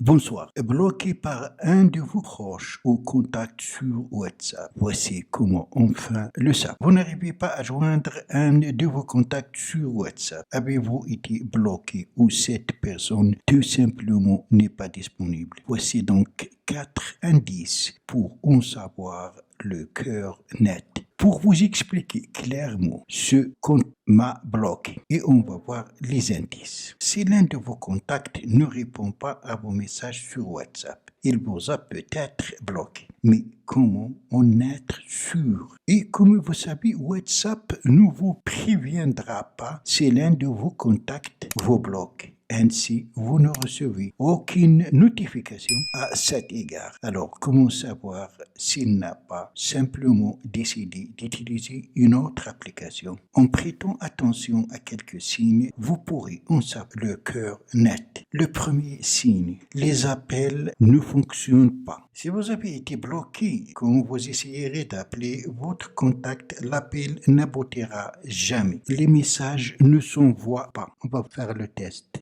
Bonsoir. Bloqué par un de vos proches ou contacts sur WhatsApp. Voici comment on fait le ça. Vous n'arrivez pas à joindre un de vos contacts sur WhatsApp. Avez-vous été bloqué ou cette personne tout simplement n'est pas disponible? Voici donc 4 indices pour en savoir le cœur net. Pour vous expliquer clairement ce qu'on m'a bloqué, et on va voir les indices. Si l'un de vos contacts ne répond pas à vos messages sur WhatsApp, il vous a peut-être bloqué. Mais comment en être sûr? Et comme vous savez, WhatsApp ne vous préviendra pas si l'un de vos contacts vous bloque. Ainsi, vous ne recevez aucune notification à cet égard. Alors, comment savoir s'il n'a pas simplement décidé d'utiliser une autre application? En prêtant attention à quelques signes, vous pourrez en savoir le cœur net. Le premier signe, les appels ne fonctionnent pas. Si vous avez été bloqué quand vous essayerez d'appeler votre contact, l'appel n'aboutira jamais. Les messages ne s'envoient pas. On va faire le test.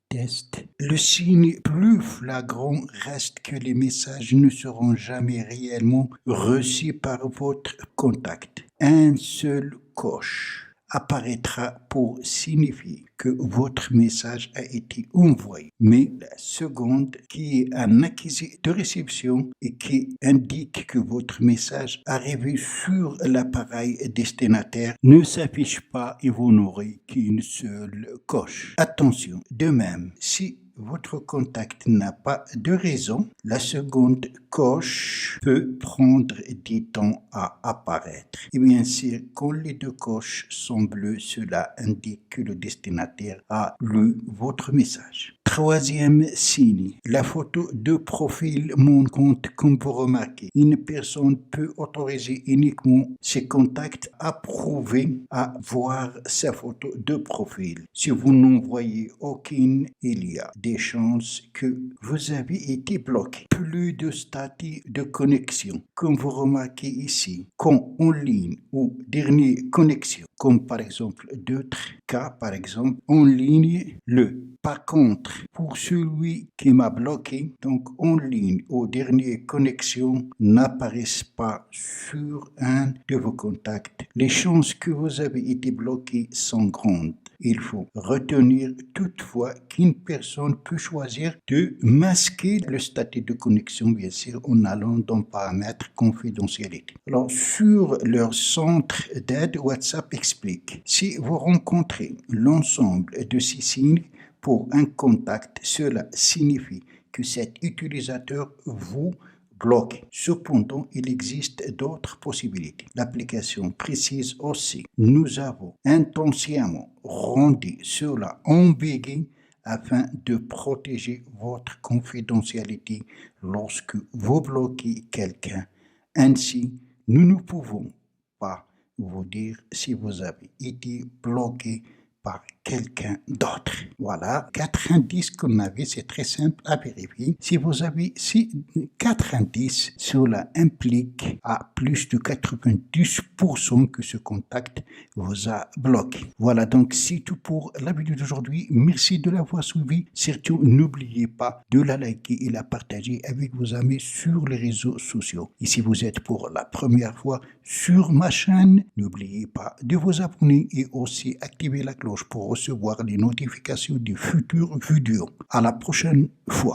Le signe plus flagrant reste que les messages ne seront jamais réellement reçus par votre contact. Un seul coche apparaîtra pour signifier que votre message a été envoyé. Mais la seconde, qui est un accusé de réception et qui indique que votre message arrivé sur l'appareil destinataire, ne s'affiche pas et vous n'aurez qu'une seule coche. Attention, de même, si votre contact n'a pas de raison, la seconde coche peut prendre du temps à apparaître. Et bien sûr, quand les deux coches sont bleues, cela indique que le destinataire a lu votre message. Troisième signe, la photo de profil montre compte comme vous remarquez. Une personne peut autoriser uniquement ses contacts approuvés à voir sa photo de profil. Si vous n'en voyez aucune, il y a des chances que vous avez été bloqué. Plus de statut de connexion, comme vous remarquez ici, quand en ligne ou dernière connexion, comme par exemple d'autres cas, par exemple en ligne, par contre, pour celui qui m'a bloqué, donc en ligne ou dernière connexion n'apparaissent pas sur un de vos contacts. Les chances que vous avez été bloqué sont grandes. Il faut retenir toutefois qu'une personne peut choisir de masquer le statut de connexion, bien sûr, en allant dans paramètres confidentialité. Alors, sur leur centre d'aide, WhatsApp explique, si vous rencontrez l'ensemble de ces signes pour un contact, cela signifie que cet utilisateur vous bloqué. Cependant, il existe d'autres possibilités. L'application précise aussi, nous avons intensément rendu cela ambigu afin de protéger votre confidentialité lorsque vous bloquez quelqu'un. Ainsi, nous ne pouvons pas vous dire si vous avez été bloqué par quelqu'un d'autre. Voilà, 4 indices qu'on avait, c'est très simple à vérifier. Si vous avez 4 indices, cela implique à plus de 90% que ce contact vous a bloqué. Voilà, donc c'est tout pour la vidéo d'aujourd'hui. Merci de l'avoir suivi. Surtout, n'oubliez pas de la liker et la partager avec vos amis sur les réseaux sociaux. Et si vous êtes pour la première fois sur ma chaîne, n'oubliez pas de vous abonner et aussi activer la cloche pour recevoir les notifications des futures vidéos. À la prochaine fois.